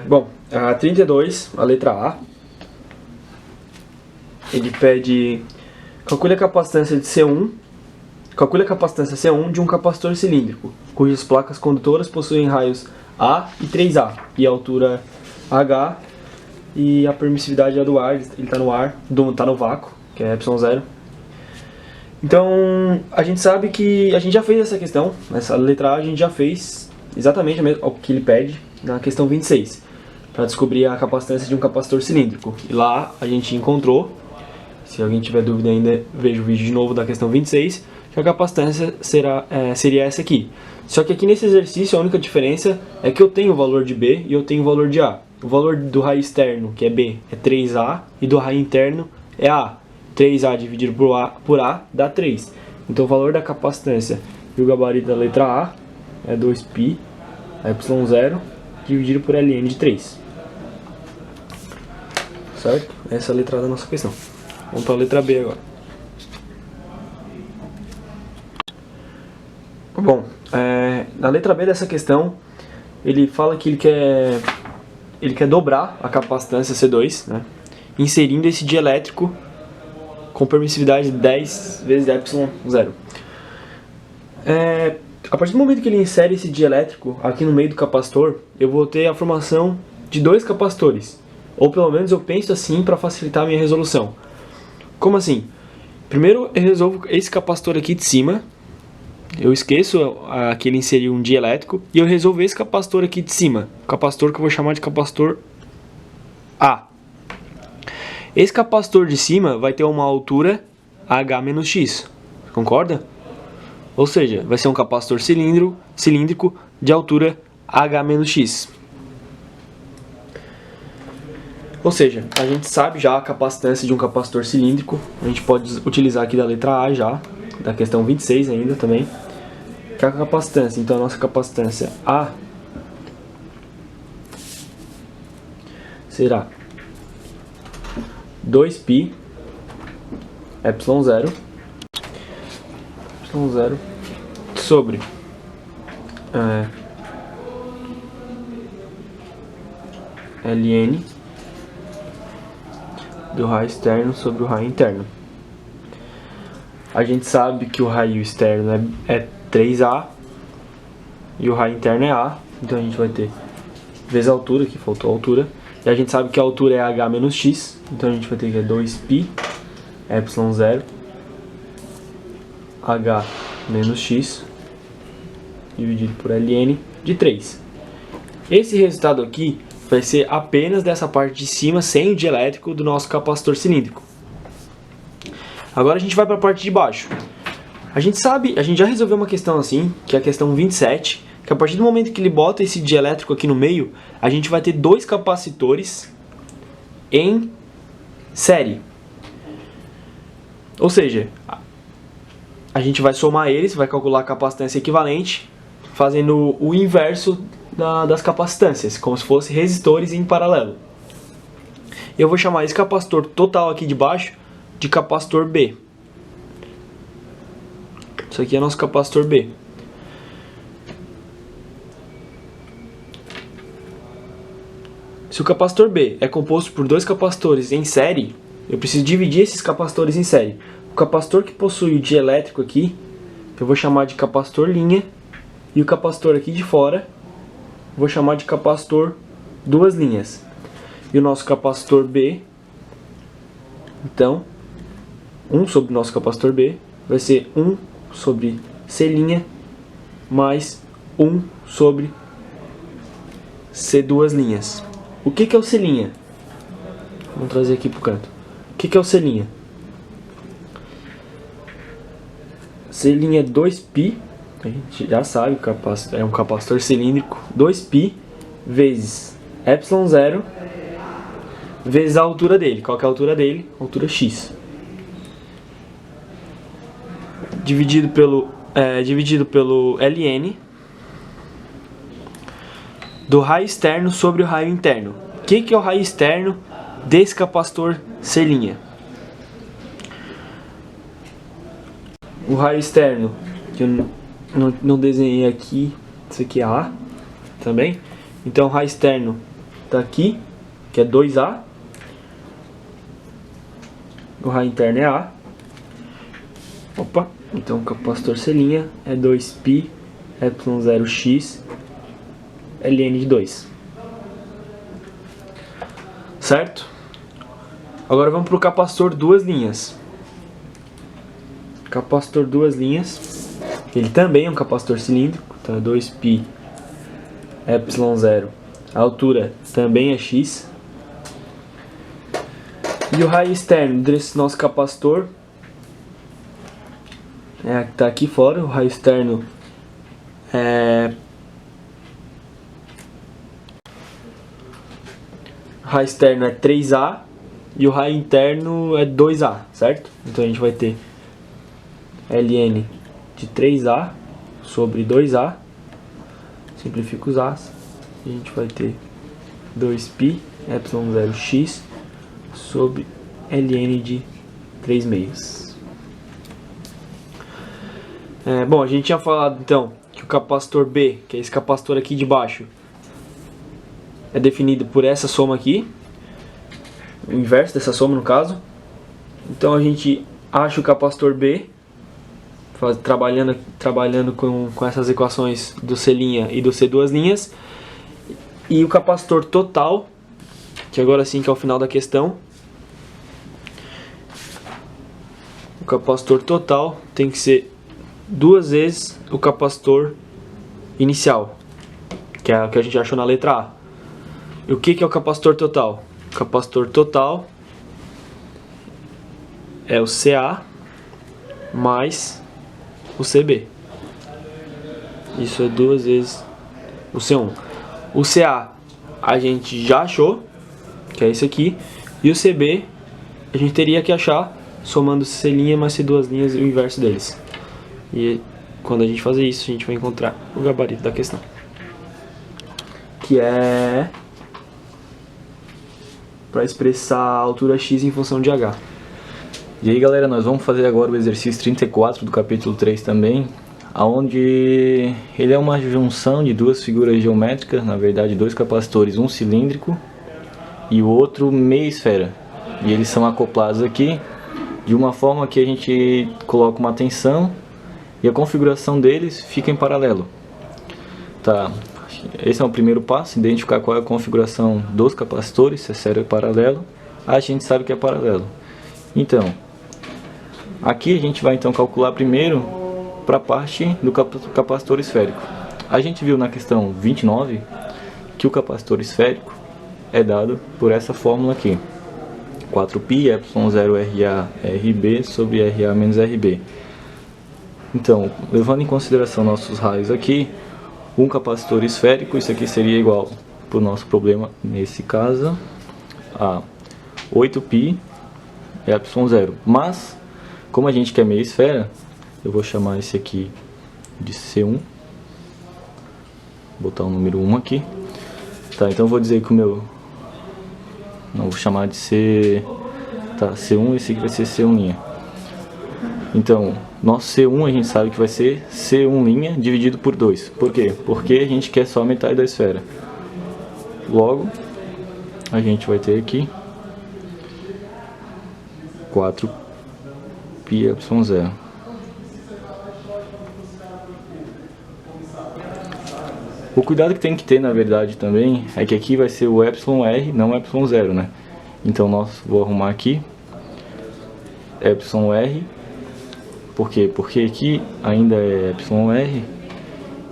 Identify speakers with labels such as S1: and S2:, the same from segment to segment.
S1: Bom, a 32, a letra A, ele pede calcule a capacitância de C1, calcule a capacitância C1 de um capacitor cilíndrico, cujas placas condutoras possuem raios A e 3A, e a altura H, e a permissividade é do ar, ele está no ar, está no vácuo, que é ε0. Então, a gente sabe que a gente já fez essa questão, essa letra A a gente já fez exatamente o que ele pede na questão 26, para descobrir a capacitância de um capacitor cilíndrico. E lá a gente encontrou, se alguém tiver dúvida ainda, veja o vídeo de novo da questão 26, que a capacitância seria essa aqui. Só que aqui nesse exercício a única diferença é que eu tenho o valor de B e eu tenho o valor de A. O valor do raio externo, que é B, é 3A, e do raio interno é A. 3A dividido por A dá 3. Então o valor da capacitância e o gabarito da letra A é 2π ε0 dividido por ln de 3. Certo? Essa é a letra A da nossa questão. Vamos para a letra B agora. Bom, na letra B dessa questão, ele fala que ele quer dobrar a capacitância C2, né, inserindo esse dielétrico com permissividade de 10 vezes ε0. A partir do momento que ele insere esse dielétrico aqui no meio do capacitor, eu vou ter a formação de dois capacitores. Ou pelo menos eu penso assim para facilitar a minha resolução. Como assim? Primeiro eu resolvo esse capacitor aqui de cima. Eu esqueço que ele inseriu um dielétrico e eu resolvo esse capacitor aqui de cima. O capacitor que eu vou chamar de capacitor A. Esse capacitor de cima vai ter uma altura H menos X. Concorda? Ou seja, vai ser um capacitor cilíndrico de altura H menos X. Ou seja, a gente sabe já a capacitância de um capacitor cilíndrico. A gente pode utilizar aqui da letra A já, da questão 26 ainda também, que é a capacitância. Então a nossa capacitância A será 2π ε0 sobre ln do raio externo sobre o raio interno. A gente sabe que o raio externo é 3A e o raio interno é A, então a gente vai ter vezes a altura, que faltou a altura, e a gente sabe que a altura é H menos X, então a gente vai ter que é 2π ε0 H menos X dividido por ln de 3. Esse resultado aqui vai ser apenas dessa parte de cima sem o dielétrico do nosso capacitor cilíndrico. Agora a gente vai para a parte de baixo. A gente já resolveu uma questão assim, que é a questão 27, que a partir do momento que ele bota esse dielétrico aqui no meio, a gente vai ter dois capacitores em série. Ou seja, a gente vai somar eles, vai calcular a capacitância equivalente, fazendo o inverso das capacitâncias, como se fossem resistores em paralelo. Eu vou chamar esse capacitor total aqui de baixo de capacitor B. Isso aqui é nosso capacitor B. Se o capacitor B é composto por dois capacitores em série, eu preciso dividir esses capacitores em série. O capacitor que possui o dielétrico aqui, eu vou chamar de capacitor linha, e o capacitor aqui de fora, vou chamar de capacitor duas linhas. E o nosso capacitor B, então, 1 sobre o nosso capacitor B, vai ser 1 sobre C' mais 1 sobre C duas linhas. O que é o C'? Vamos trazer aqui para o canto. O que é o C'? C' é 2π, a gente já sabe, é um capacitor cilíndrico, 2π vezes ε0 vezes a altura dele. Qual que é a altura dele? A altura x. Dividido pelo ln do raio externo sobre o raio interno. O que é o raio externo desse capacitor C'? O raio externo, que eu não desenhei aqui, isso aqui é A também. Então o raio externo tá aqui, que é 2A. O raio interno é A. Opa, então o capacitor C' é 2π ε0x ln de 2. Certo? Agora vamos para o capacitor duas linhas. Capacitor duas linhas, ele também é um capacitor cilíndrico, então é 2π ε0. A altura também é x. E o raio externo desse nosso capacitor está aqui fora. O raio externo é 3A e o raio interno é 2A, certo? Então a gente vai ter ln de 3A sobre 2A, simplifica os A's, e a gente vai ter 2π ε0x sobre ln de 3 meios. Bom, a gente tinha falado então que o capacitor B, que é esse capacitor aqui de baixo, é definido por essa soma aqui, o inverso dessa soma no caso. Então a gente acha o capacitor B, trabalhando com essas equações do C' e do C duas linhas, e o capacitor total, que agora sim que é o final da questão. O capacitor total tem que ser duas vezes o capacitor inicial, que é o que a gente achou na letra A. E o que é o capacitor total? O capacitor total é o CA mais o CB. Isso é duas vezes o C1. O CA a gente já achou, que é esse aqui. E o CB a gente teria que achar somando C' mais C duas linhas e o inverso deles. E quando a gente fazer isso, a gente vai encontrar o gabarito da questão, que é para expressar a altura x em função de h.
S2: E aí galera, nós vamos fazer agora o exercício 34 do capítulo 3 também, onde ele é uma junção de duas figuras geométricas, na verdade dois capacitores, um cilíndrico e o outro meia esfera. E eles são acoplados aqui de uma forma que a gente coloca uma tensão e a configuração deles fica em paralelo. Tá, esse é o primeiro passo, identificar qual é a configuração dos capacitores, se é sério ou paralelo. A gente sabe que é paralelo. Então, aqui a gente vai então calcular primeiro para a parte do capacitor esférico. A gente viu na questão 29 que o capacitor esférico é dado por essa fórmula aqui, 4π ε0 RA/RB sobre RA menos RB. Então, levando em consideração nossos raios aqui, um capacitor esférico, isso aqui seria igual, para o nosso problema nesse caso, a 8π ε0. Mas, como a gente quer meia esfera, eu vou chamar esse aqui de C1. Vou botar o número 1 aqui. Tá, então eu vou dizer que o meu... Não, vou chamar de C... Tá, C1, esse aqui vai ser C1'. Então, nosso C1 a gente sabe que vai ser C1' dividido por 2. Por quê? Porque a gente quer só a metade da esfera. Logo, a gente vai ter aqui 4π ε0. O cuidado que tem que ter, na verdade, também, é que aqui vai ser o εr, não o ε0, né? Então, vou arrumar aqui εr. Por quê? Porque aqui ainda é εr,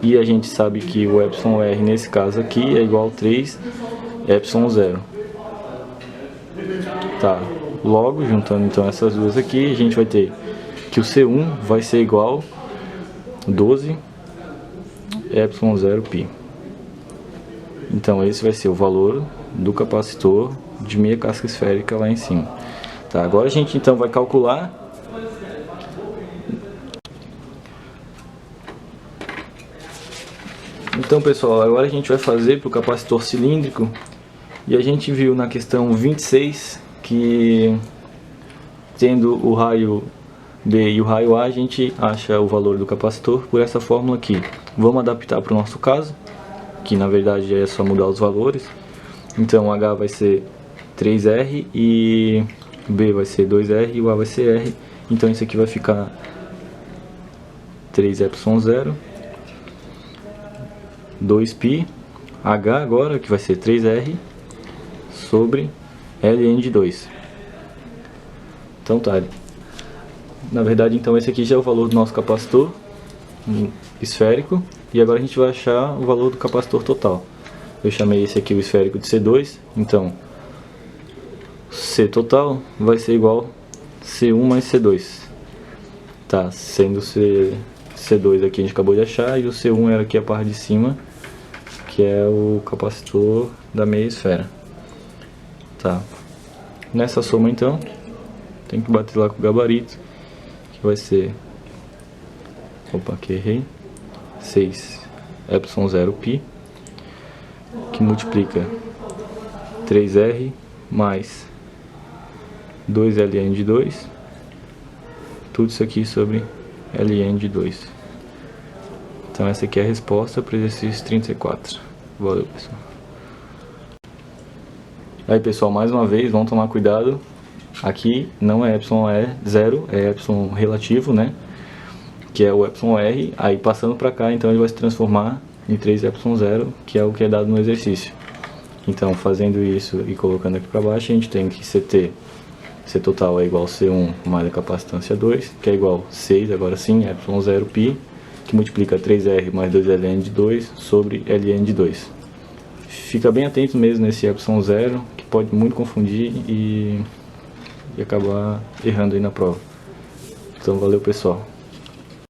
S2: e a gente sabe que o εr nesse caso aqui é igual a 3 ε0. Tá, logo, juntando então essas duas aqui, a gente vai ter que o C1 vai ser igual a 12 ε0π. Então esse vai ser o valor do capacitor de meia casca esférica lá em cima. Tá, agora a gente então vai calcular Então pessoal, agora a gente vai fazer para o capacitor cilíndrico, e a gente viu na questão 26 que tendo o raio B e o raio A, a gente acha o valor do capacitor por essa fórmula aqui. Vamos adaptar para o nosso caso, que na verdade é só mudar os valores. Então H vai ser 3R e B vai ser 2R e o A vai ser R. Então isso aqui vai ficar 3ε0, 2π, H agora, que vai ser 3R, sobre Ln de 2. Então tá. Na verdade, então esse aqui já é o valor do nosso capacitor esférico. E agora a gente vai achar o valor do capacitor total. Eu chamei esse aqui o esférico de C2. Então, C total vai ser igual C1 mais C2. Tá, sendo C2 aqui a gente acabou de achar. E o C1 era aqui a parte de cima, que é o capacitor da meia esfera. Tá. Nessa soma então, tem que bater lá com o gabarito, que vai ser, opa, aqui errei, 6ε0π, que multiplica 3R mais 2Ln de 2, tudo isso aqui sobre Ln de 2. Então essa aqui é a resposta para o exercício 34. Valeu, pessoal. Aí, pessoal, mais uma vez, vamos tomar cuidado. Aqui não é ε0, é ε relativo, né? Que é o εr. Aí passando para cá, então ele vai se transformar em 3ε0, que é o que é dado no exercício. Então, fazendo isso e colocando aqui para baixo, a gente tem que C total é igual a C1 mais a capacitância 2, que é igual a 6, agora sim, ε0π, que multiplica 3R mais 2Ln de 2 sobre Ln de 2. Fica bem atento mesmo nesse ε0, que pode muito confundir e acabar errando aí na prova. Então valeu, pessoal.